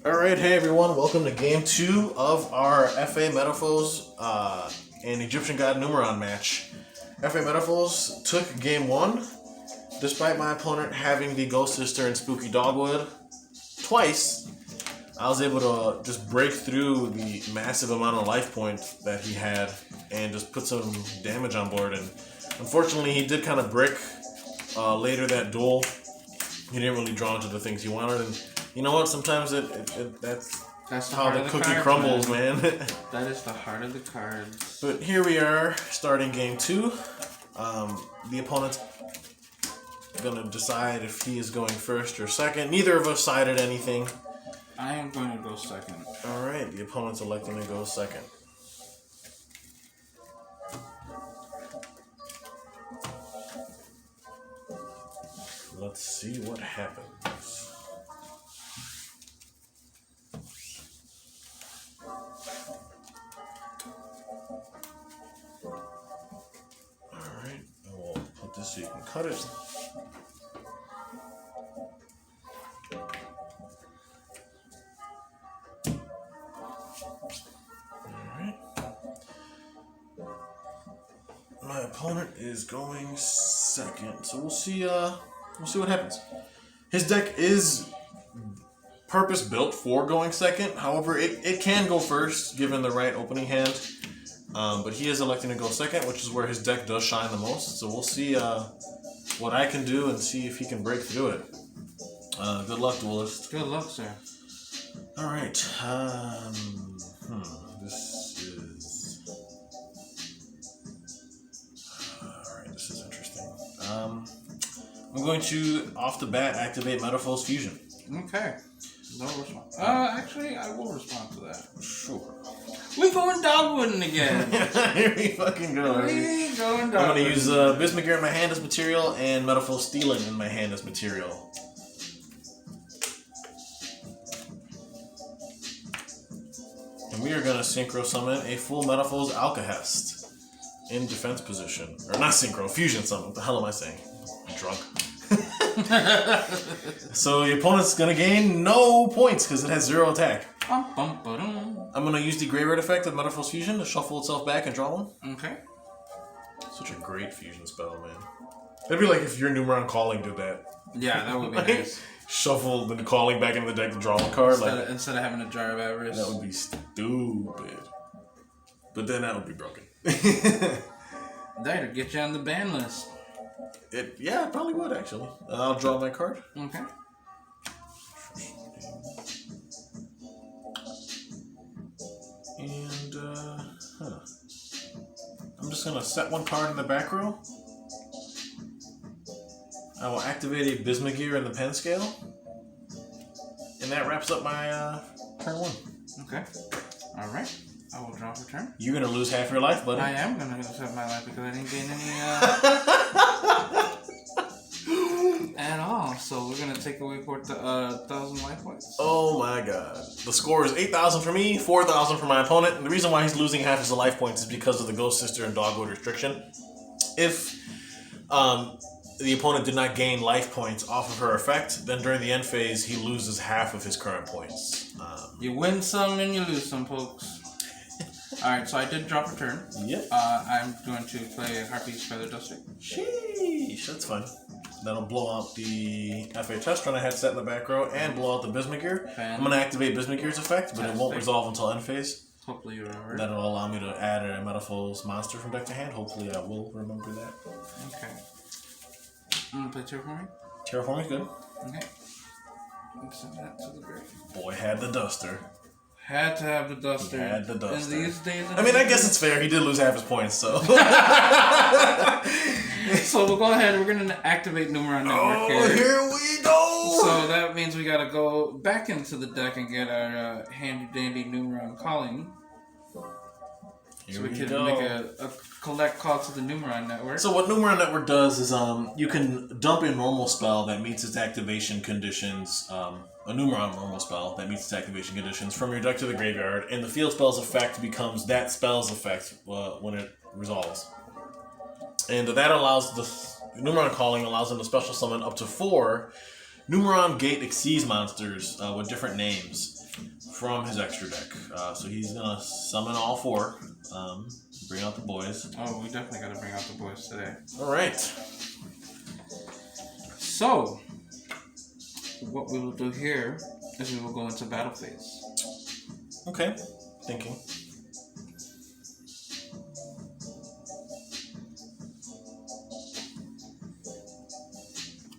Alright, hey everyone, welcome to game 2 of our FA Metalfoes and Egyptian God Numeron match. FA Metalfoes took game 1, despite my opponent having the Ghost Sister and Spooky Dogwood twice. I was able to just break through the massive amount of life points that he had and just put some damage on board. And unfortunately, he did kind of brick later that duel. He didn't really draw into the things he wanted, and you know what? Sometimes that's how the cookie crumbles, man. That is the heart of the cards. But here we are, starting game 2. The opponent's gonna decide if he is going first or second. Neither of us sided anything. I am going to go second. Alright, the opponent's electing to go second. Let's see what happens. Alright, I will put this so you can cut it. Alright. My opponent is going second, so we'll see what happens. His deck is purpose-built for going second. However, it can go first, given the right opening hand. But he is electing to go second, which is where his deck does shine the most. So we'll see what I can do and see if he can break through it. Good luck, duelist. Good luck, sir. Alright. This is interesting. I'm going to, off the bat, activate Metalfoes Fusion. Okay. No response. Actually, I will respond to that. Sure. We're going dogwooding again. Here we fucking go. We're going dogwooding. I'm going to use Bismugear in my hand as material and Metalfoes Stealing in my hand as material. And we are going to Synchro Summon a full Metalfoes Alcahest in defense position. Or not Synchro, Fusion Summon. What the hell am I saying? I'm drunk. So the opponent's gonna gain no points because it has 0 attack. I'm gonna use the Graveyard effect of Metalfoes Fusion to shuffle itself back and draw one. Okay. Such a great fusion spell, man. That'd be like if your Numeron Calling did that. Yeah, that would be Like, nice. Shuffle the Calling back into the deck to draw a card. Instead of having a Jar of Avarice. That would be stupid. But then that would be broken. That'd get you on the ban list. Yeah, it probably would, actually. I'll draw my card. Okay. And, I'm just going to set one card in the back row. I will activate a Bismugear in the pen scale. And that wraps up my turn 1. Okay. Alright. I will draw for turn. You're going to lose half your life, buddy. I am going to lose half my life because I didn't gain any at all. So we're going to take away 1,000 life points. Oh my god. The score is 8,000 for me, 4,000 for my opponent. And the reason why he's losing half his life points is because of the Ghost Sister and Dogwood restriction. If the opponent did not gain life points off of her effect, then during the end phase, he loses half of his current points. You win some and you lose some, folks. Alright, so I did drop a turn. Yep. I'm going to play Harpy's Feather Duster. Sheesh, that's fun. That'll blow out the FA test run I had set in the back row and blow out the Bismugear. I'm going to activate Bismugear's effect, but it won't resolve until end phase. Hopefully you remember. That'll allow me to add a Metalfoes monster from deck to hand. Hopefully I will remember that. Okay. I'm going to play Terraforming. Terraforming's good. Okay. Let's send that to the grave. Boy had the duster. Had to have the duster. He had the duster. In these days. I mean, I guess it's fair. He did lose half his points, so. So we'll go ahead. We're going to activate Numeron Network here we go! So that means we got to go back into the deck and get our handy-dandy Numeron Calling. Here so we can go. make a collect call to the Numeron Network. So what Numeron Network does is you can dump a normal spell that meets its activation conditions, a Numeron normal spell that meets its activation conditions from your deck to the graveyard, and the field spell's effect becomes that spell's effect when it resolves. And that allows the Numeron Calling allows them to special summon up to 4 Numeron Gate Xyz monsters with different names. from his extra deck. So he's gonna summon all 4. Bring out the boys. Oh, we definitely gotta bring out the boys today. All right. So, what we will do here is we will go into battle phase. Okay. Thinking.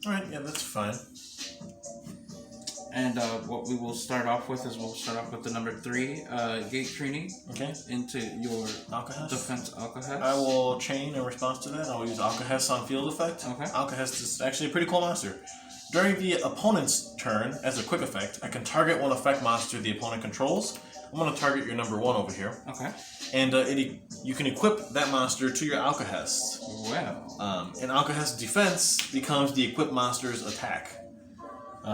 All right. Yeah, that's fine. And what we will start off with is we'll start off with the number 3, Gate Trini, Okay. into your Alcahest. defense Alcahest. I will chain in response to that. I'll use Alcahest on field effect. Okay. Alcahest is actually a pretty cool monster. During the opponent's turn, as a quick effect, I can target one effect monster the opponent controls. I'm going to target your number 1 over here. Okay. And you can equip that monster to your Alcahest. Well. And Alcahest's defense becomes the equipped monster's attack.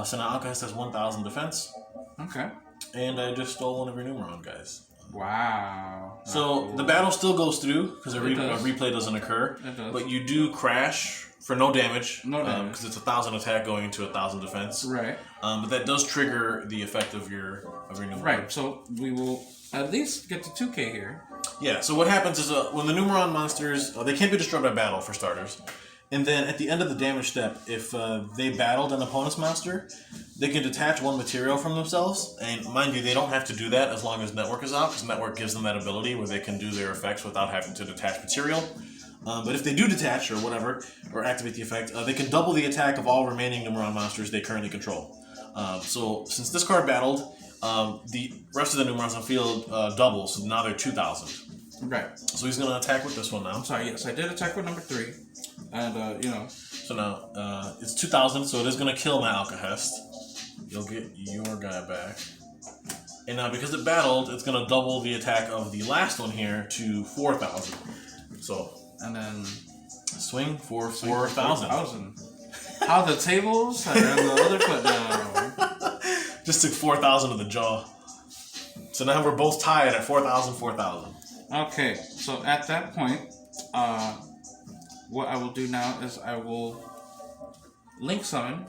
So now Alcahest has 1,000 defense. Okay. And I just stole one of your Numeron guys. Wow. So cool. the battle still goes through because a does. replay doesn't occur. It does. But you do crash for no damage. No damage. Because it's 1,000 attack going into 1,000 defense. Right. But that does trigger the effect of your Numeron. Right. So we will at least get to 2K here. Yeah. So what happens is when the Numeron monsters they can't be destroyed by battle for starters. And then at the end of the damage step, if they battled an opponent's monster, they can detach 1 material from themselves. And mind you, they don't have to do that as long as Network is out, because Network gives them that ability where they can do their effects without having to detach material. But if they do detach or whatever, or activate the effect, they can double the attack of all remaining Numeron monsters they currently control. So since this card battled, the rest of the Numerons on field double, so now they're 2,000. Right. So he's going to attack with this one now. I'm sorry, yes, I did attack with number 3. And, So now, it's 2,000, so it is going to kill my Alcahest. You'll get your guy back. And now, because it battled, it's going to double the attack of the last one here to 4,000. So, and then swing for 4,000. How the tables are on the other foot now. Just took 4,000 of the jaw. So now we're both tied at 4,000, 4,000. Okay, so at that point, what I will do now is I will link summon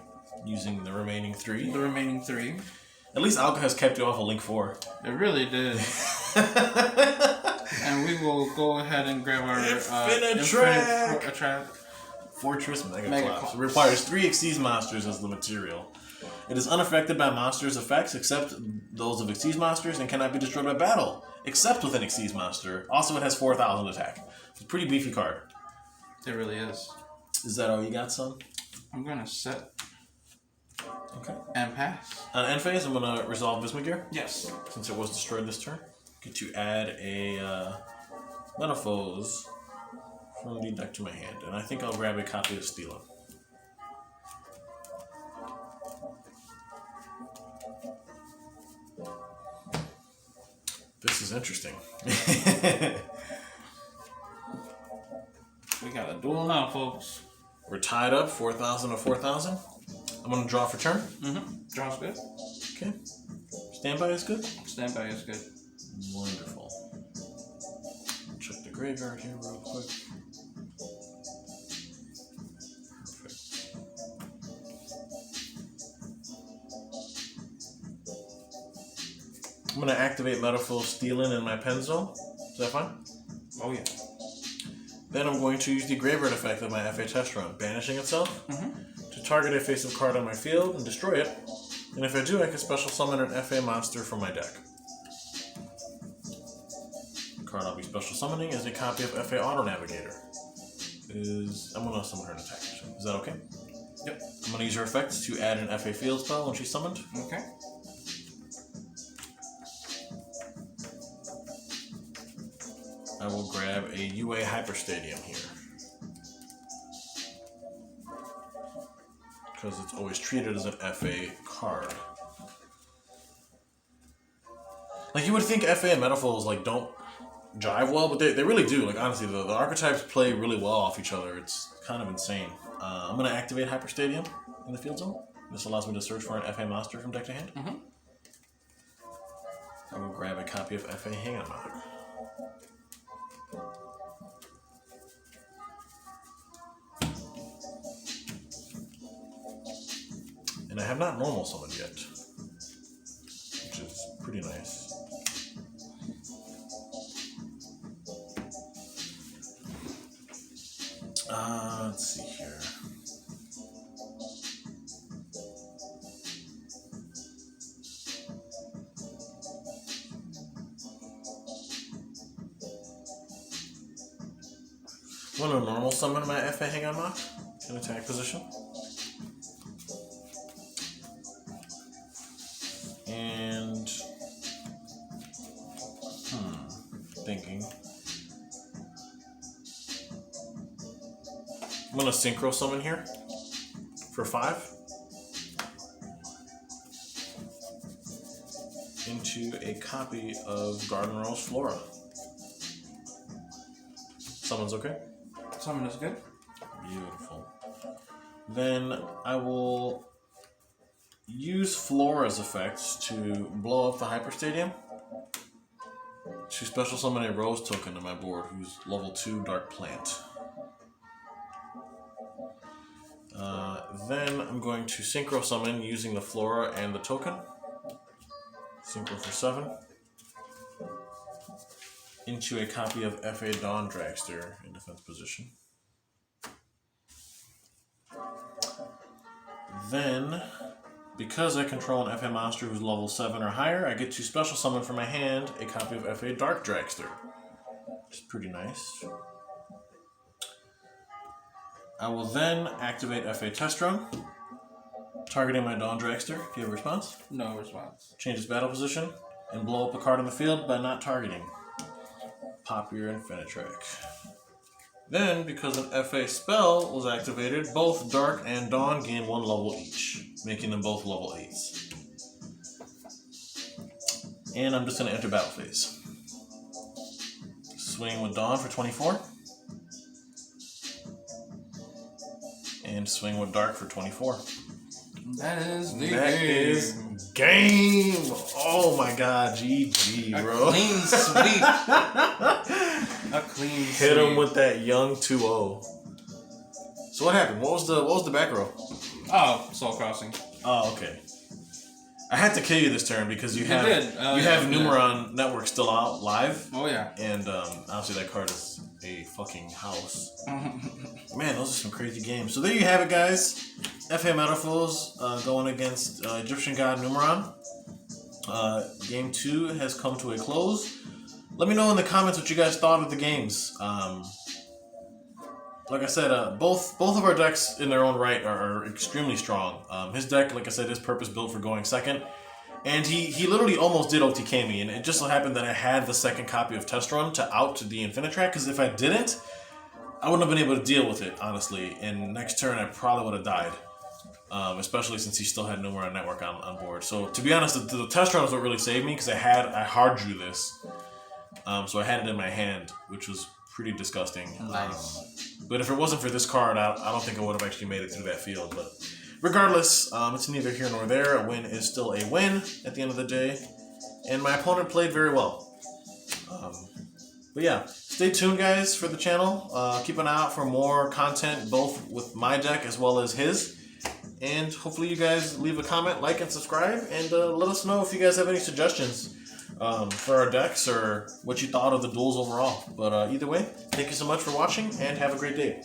Using the remaining 3. the remaining 3. At least Alka has kept you off of Link 4. It really did. And we will go ahead and grab our Infinite Fortress Mega Collapse. Collapse. It requires 3 Xyz monsters as the material. It is unaffected by monsters' effects except those of Xyz monsters and cannot be destroyed by battle, except with an Xyz monster. Also, it has 4,000 attack. It's a pretty beefy card. It really is. Is that all you got, son? I'm going to set Okay. and pass. On end phase, I'm going to resolve Vismagear. Yes. Since it was destroyed this turn. Get to add a Metalfoes from the deck to my hand. And I think I'll grab a copy of Steelin. This is interesting. We got a duel now, folks. We're tied up, 4,000 to 4,000. I'm going to draw for turn. Mm-hmm. Draw's good. Okay. Standby is good. Standby is good. Wonderful. Check the graveyard here real quick. Perfect. I'm going to activate Metalfoes Steelin in my pen zone. Is that fine? Oh, yeah. Then I'm going to use the graveyard effect of my FA test run, banishing itself to target a face-up card on my field and destroy it. And if I do, I can special summon an FA monster from my deck. The card I'll be special summoning is a copy of FA Auto Navigator. I'm going to summon her in attack action. Is that okay? Yep. I'm going to use her effects to add an FA field spell when she's summoned. Okay. I will grab a UA Hyper Stadium here. Because it's always treated as an FA card. Like, you would think FA and Metalfoes, like, don't jive well, but they really do. Like, honestly, the archetypes play really well off each other. It's kind of insane. I'm going to activate Hyper Stadium in the field zone. This allows me to search for an FA monster from deck to hand. I will grab a copy of FA Hangamog. And I have not normal summoned yet, which is pretty nice. Let's see here. I'm going to normal summon my FA Hang on Mock in attack position. And thinking. I'm going to synchro summon here for 5 into a copy of Garden Rose Flora. Summon's okay? Summon is good. Beautiful. Then I will use Flora's effects to blow up the Hyper Stadium. To special summon a Rose token to my board, who's level 2 Dark Plant. Then I'm going to Synchro Summon using the Flora and the token. Synchro for 7. Into a copy of FA Dawn Dragster in defense position. Then, because I control an FA monster who's level 7 or higher, I get to special summon from my hand a copy of FA Dark Dragster. Which is pretty nice. I will then activate FA Test Run, targeting my Dawn Dragster. Do you have a response? No response. Change its battle position, and blow up a card on the field by not targeting. Pop your Infinitrack. Then, because an FA spell was activated, both Dark and Dawn gain 1 level each, making them both level 8s. And I'm just going to enter battle phase. Swing with Dawn for 24. And swing with Dark for 24. That is the That game. is game. Oh my god, GG, bro. A clean sweep. A clean sweep. Hit him with that young 2-0. So what happened? What was the back row? Oh, Soul Crossing. Oh, okay. I had to kill you this turn because you have Yeah. Numeron Network still out live. Oh yeah. And obviously that card is a fucking house. Man, those are some crazy games. So there you have it, guys. FA Metalfoes going against Egyptian God Numeron. Game 2 has come to a close. Let me know in the comments what you guys thought of the games. Like I said, both of our decks in their own right are extremely strong. His deck, like I said, is purpose built for going second. And he literally almost did OTK me, and it just so happened that I had the second copy of Test Run to out to the Infinitrack, because if I didn't, I wouldn't have been able to deal with it, honestly. And next turn, I probably would have died. Especially since he still had Numeron Network on board. So, to be honest, the Test Run was what really saved me, because I hard drew this. So I had it in my hand, which was pretty disgusting. Nice. But if it wasn't for this card, I don't think I would have actually made it through that field. But regardless, it's neither here nor there. A win is still a win at the end of the day. And my opponent played very well. But yeah, stay tuned, guys, for the channel. Keep an eye out for more content, both with my deck as well as his. And hopefully you guys leave a comment, like, and subscribe. And let us know if you guys have any suggestions for our decks or what you thought of the duels overall. But either way, thank you so much for watching and have a great day.